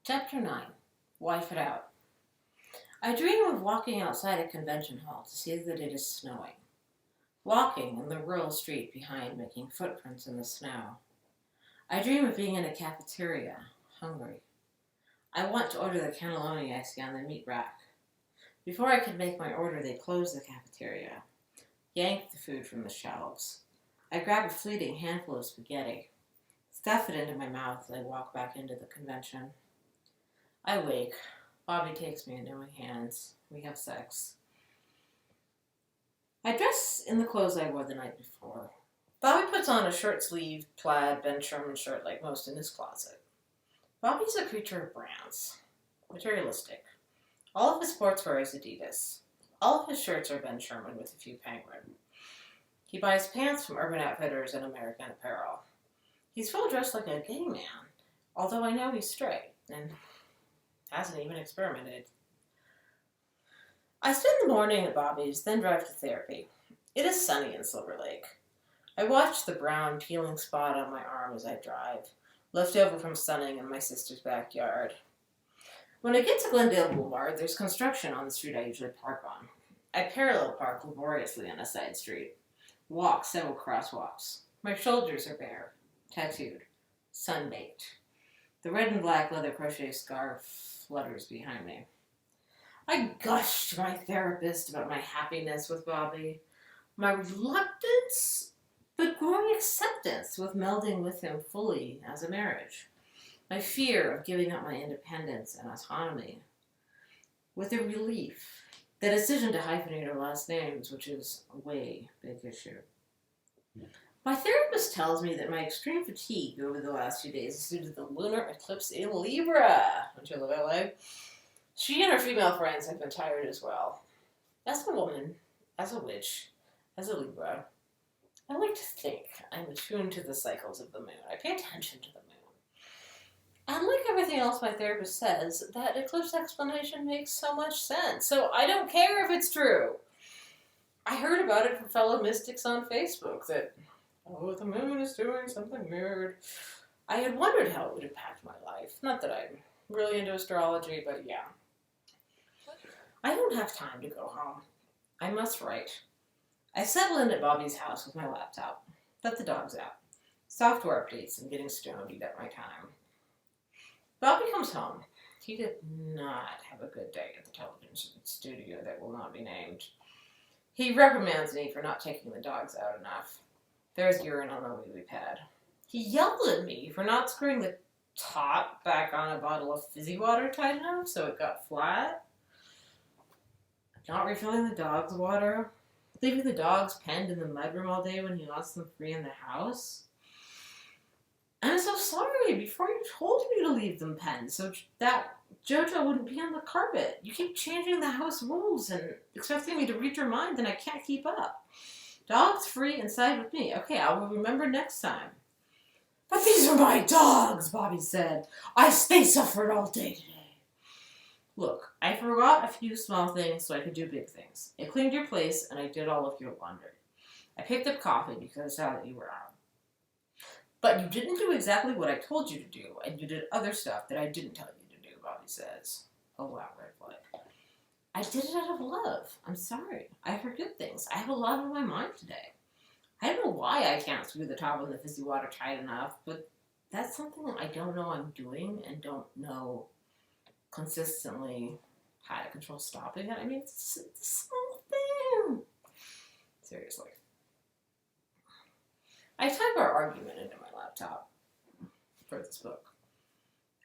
Chapter 9. Wife It Out. I dream of walking outside a convention hall to see that it is snowing. Walking in the rural street behind, making footprints in the snow. I dream of being in a cafeteria, hungry. I want to order the cannelloni I see on the meat rack. Before I could make my order, they closed the cafeteria, yanked the food from the shelves. I grab a fleeting handful of spaghetti, stuff it into my mouth as I walk back into the convention. I wake. Bobby takes me into my hands. We have sex. I dress in the clothes I wore the night before. Bobby puts on a short-sleeved plaid Ben Sherman shirt like most in his closet. Bobby's a creature of brands. Materialistic. All of his sportswear is Adidas. All of his shirts are Ben Sherman with a few Penguin. He buys pants from Urban Outfitters and American Apparel. He's well dressed like a gay man, although I know he's straight, and hasn't even experimented. I spend the morning at Bobby's, then drive to therapy. It is sunny in Silver Lake. I watch the brown peeling spot on my arm as I drive, left over from sunning in my sister's backyard. When I get to Glendale Boulevard, there's construction on the street I usually park on. I parallel park laboriously on a side street. Walk several crosswalks. My shoulders are bare, tattooed, sun-baked. The red and black leather crochet scarf flutters behind me. I gush to my therapist about my happiness with Bobby, my reluctance, but growing acceptance with melding with him fully as a marriage, my fear of giving up my independence and autonomy, with a relief, the decision to hyphenate our last names, which is a way big issue. My therapist tells me that my extreme fatigue over the last few days is due to the lunar eclipse in Libra. Don't you love LA? She and her female friends have been tired as well. As a woman, as a witch, as a Libra, I like to think I'm attuned to the cycles of the moon. I pay attention to the moon. And like everything else my therapist says, that eclipse explanation makes so much sense. So I don't care if it's true. I heard about it from fellow mystics on Facebook that, oh, the moon is doing something weird. I had wondered how it would impact my life. Not that I'm really into astrology, but yeah. I don't have time to go home. I must write. I settle in at Bobby's house with my laptop. Let the dogs out. Software updates and getting stoned eat up my time. Bobby comes home. He did not have a good day at the television studio that will not be named. He reprimands me for not taking the dogs out enough. There's urine on the wee-wee pad. He yelled at me for not screwing the top back on a bottle of fizzy water tight enough so it got flat. Not refilling the dog's water. Leaving the dogs penned in the mudroom all day when he wants them free in the house. I'm so sorry. Before you told me to leave them penned so that Jojo wouldn't be on the carpet. You keep changing the house rules and expecting me to read your mind, and I can't keep up. Dogs free inside with me. Okay, I will remember next time. But these are my dogs, Bobby said. They suffered all day today. Look, I forgot a few small things so I could do big things. I cleaned your place, and I did all of your laundry. I picked up coffee because I saw that you were out. But you didn't do exactly what I told you to do, and you did other stuff that I didn't tell you to do, Bobby says. Oh, wow, red flag. I did it out of love. I'm sorry. I forget things. I have a lot on my mind today. I don't know why I can't screw the top of the fizzy water tight enough, but that's something I don't know I'm doing and don't know consistently how to control stopping it. I mean, it's a small thing. Seriously. I type our argument into my laptop for this book.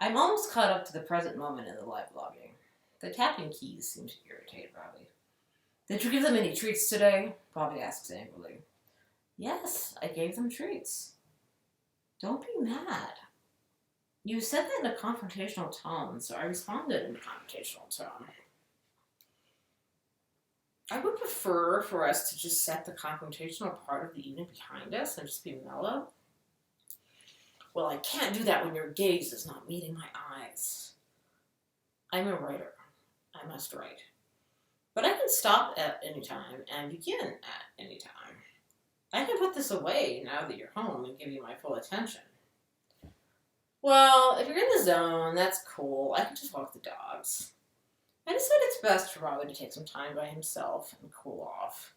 I'm almost caught up to the present moment in the live blogging. The tapping keys seem to irritate Bobby. Did you give them any treats today? Bobby asks angrily. Yes, I gave them treats. Don't be mad. You said that in a confrontational tone, so I responded in a confrontational tone. I would prefer for us to just set the confrontational part of the evening behind us and just be mellow. Well, I can't do that when your gaze is not meeting my eyes. I'm a writer. I must write. But I can stop at any time and begin at any time. I can put this away now that you're home and give you my full attention. Well, if you're in the zone, that's cool. I can just walk the dogs. I decided it's best for Bobby to take some time by himself and cool off.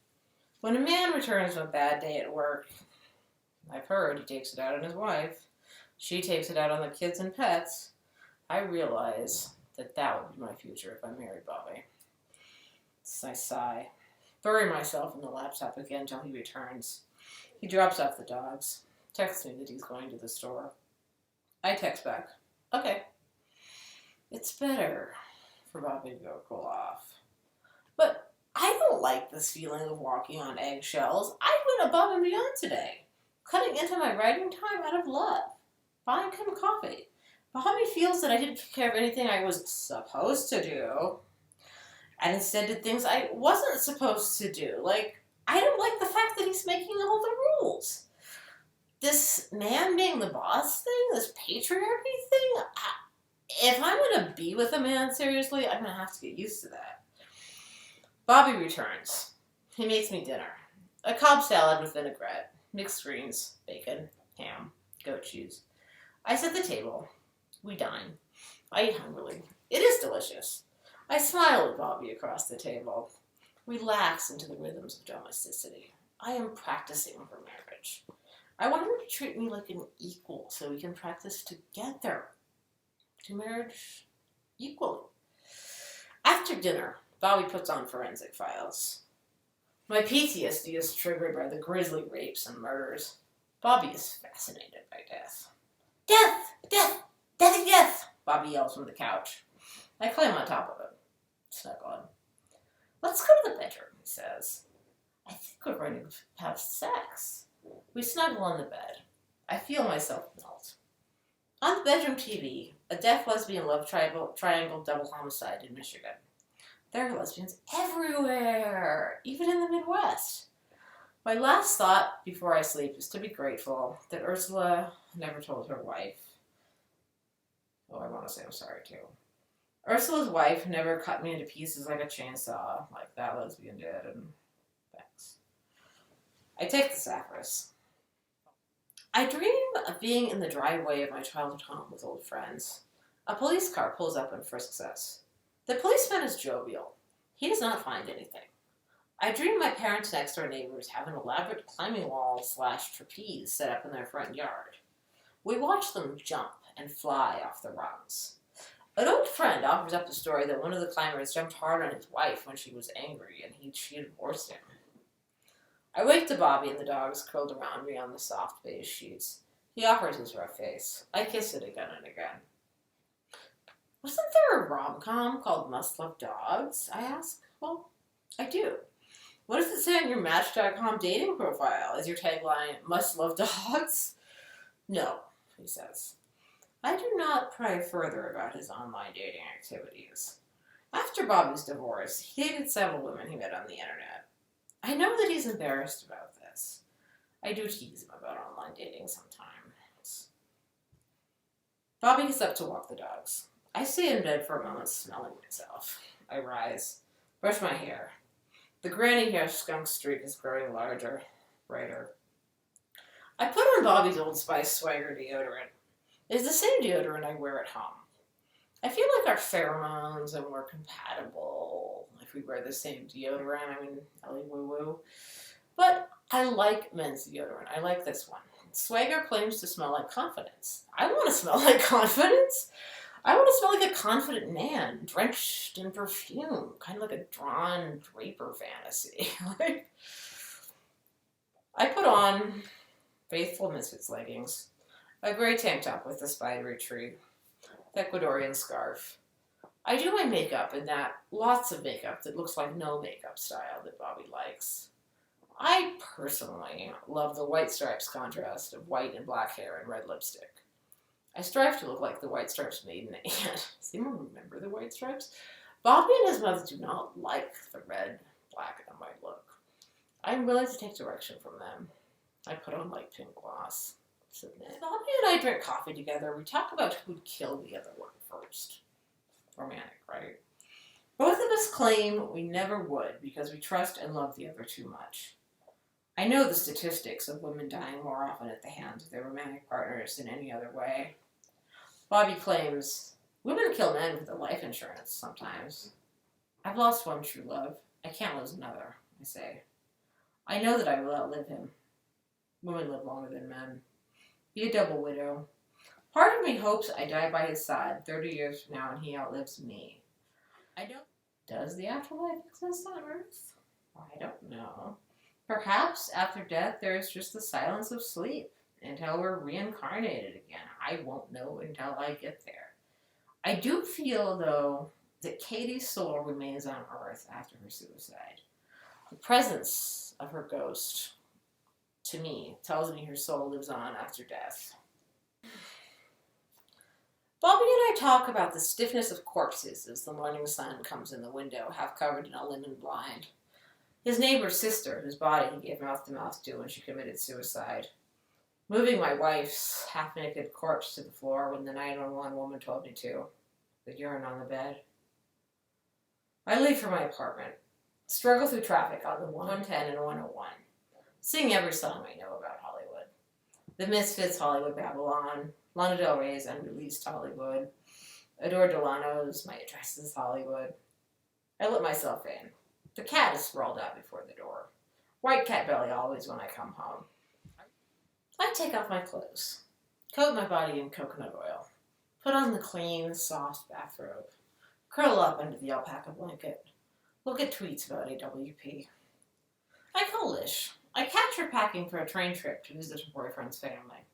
When a man returns from a bad day at work, I've heard he takes it out on his wife. She takes it out on the kids and pets. I realize that would be my future if I married Bobby. I sigh. Bury myself in the laptop again until he returns. He drops off the dogs. Texts me that he's going to the store. I text back. Okay. It's better for Bobby to go cool off. But I don't like this feeling of walking on eggshells. I went above and beyond today, cutting into my writing time out of love, buying him coffee. Bobby feels that I didn't take care of anything I was supposed to do, and instead did things I wasn't supposed to do. Like, I don't like the fact that he's making all the rules. This man being the boss thing, this patriarchy thing, if I'm going to be with a man seriously, I'm going to have to get used to that. Bobby returns. He makes me dinner. A Cobb salad with vinaigrette, mixed greens, bacon, ham, goat cheese. I set the table. We dine. I eat hungrily. It is delicious. I smile at Bobby across the table. Relax into the rhythms of domesticity. I am practicing for marriage. I want him to treat me like an equal so we can practice together. To marriage equally. After dinner, Bobby puts on Forensic Files. My PTSD is triggered by the grisly rapes and murders. Bobby is fascinated by death. Death! Death! Death! Death! Bobby yells from the couch. I climb on top of him. Snuggle him. Let's go to the bedroom, he says. I think we're going to have sex. We snuggle on the bed. I feel myself melt. On the bedroom TV, a deaf lesbian love triangle double homicide in Michigan. There are lesbians everywhere, even in the Midwest. My last thought before I sleep is to be grateful that Ursula never told her wife. Oh, I want to say I'm sorry too. Ursula's wife never cut me into pieces like a chainsaw, like that lesbian did, and thanks. I take the Saccharus. I dream of being in the driveway of my childhood home with old friends. A police car pulls up and frisks us. The policeman is jovial. He does not find anything. I dream my parents' next-door neighbors have an elaborate climbing wall / trapeze set up in their front yard. We watch them jump and fly off the rungs. An old friend offers up the story that one of the climbers jumped hard on his wife when she was angry and she divorced him. I wake to Bobby and the dogs curled around me on the soft beige sheets. He offers his rough face. I kiss it again and again. Wasn't there a rom-com called Must Love Dogs? I ask. Well, I do. What does it say on your Match.com dating profile? Is your tagline, Must Love Dogs? No, he says. I do not pry further about his online dating activities. After Bobby's divorce, he dated several women he met on the internet. I know that he's embarrassed about this. I do tease him about online dating sometimes. Bobby gets up to walk the dogs. I stay in bed for a moment, smelling myself. I rise, brush my hair. The granny hair skunk streak is growing larger, brighter. I put on Bobby's Old Spice Swagger deodorant. It's the same deodorant I wear at home. I feel like our pheromones are more compatible if we wear the same deodorant. I mean, Ellie woo woo. But I like men's deodorant. I like this one. Swagger claims to smell like confidence. I want to smell like confidence. I want to smell like a confident man, drenched in perfume, kind of like a drawn Draper fantasy. I put on Faithful Misfits leggings, a gray tank top with a spidery tree, the Ecuadorian scarf. I do my makeup in that lots of makeup that looks like no makeup style that Bobby likes. I personally love the white stripes contrast of white and black hair and red lipstick. I strive to look like the White Stripes maiden aunt. Does anyone remember the White Stripes? Bobby and his mother do not like the red, black, and white look. I'm willing to take direction from them. I put on light pink gloss. Submit. Bobby and I drink coffee together. We talk about who'd kill the other one first. Romantic, right? Both of us claim we never would because we trust and love the other too much. I know the statistics of women dying more often at the hands of their romantic partners than any other way. Bobby claims, women kill men for their life insurance sometimes. I've lost one true love. I can't lose another, I say. I know that I will outlive him. Women live longer than men. Be a double widow. Part of me hopes I die by his side 30 years from now and he outlives me. I don't. Does the afterlife exist on Earth? I don't know. Perhaps after death there is just the silence of sleep until we're reincarnated again. I won't know until I get there. I do feel, though, that Katie's soul remains on Earth after her suicide. The presence of her ghost, to me, tells me her soul lives on after death. Bobby and I talk about the stiffness of corpses as the morning sun comes in the window, half covered in a linen blind. His neighbor's sister, whose body he gave mouth-to-mouth to when she committed suicide. Moving my wife's half-naked corpse to the floor when the 911 woman told me to. The urine on the bed. I leave for my apartment. Struggle through traffic on the 110 and 101. Sing every song I know about Hollywood. The Misfits' Hollywood Babylon. Lana Del Rey's Unreleased Hollywood. Adore Delano's My Address is Hollywood. I let myself in. The cat is sprawled out before the door. White cat belly always when I come home. I take off my clothes. Coat my body in coconut oil. Put on the clean, soft bathrobe. Curl up under the alpaca blanket. Look at tweets about AWP. I call Lish. I catch her packing for a train trip to visit her boyfriend's family.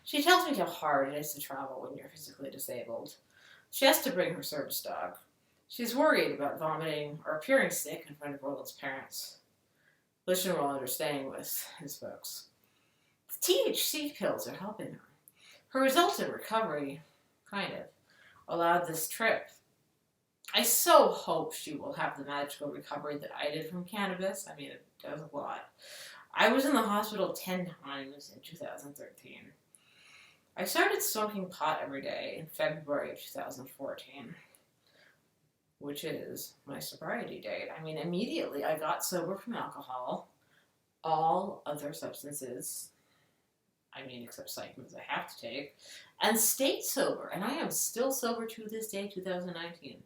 She tells me how hard it is to travel when you're physically disabled. She has to bring her service dog. She's worried about vomiting or appearing sick in front of Roland's parents. Lish and Roland are staying with his folks. The THC pills are helping her. Her results in recovery, kind of, allowed this trip. I so hope she will have the magical recovery that I did from cannabis. I mean, it does a lot. I was in the hospital 10 times in 2013. I started smoking pot every day in February of 2014, which is my sobriety date. I mean, immediately I got sober from alcohol, all other substances, I mean, except psychos I have to take, and stayed sober. And I am still sober to this day, 2019.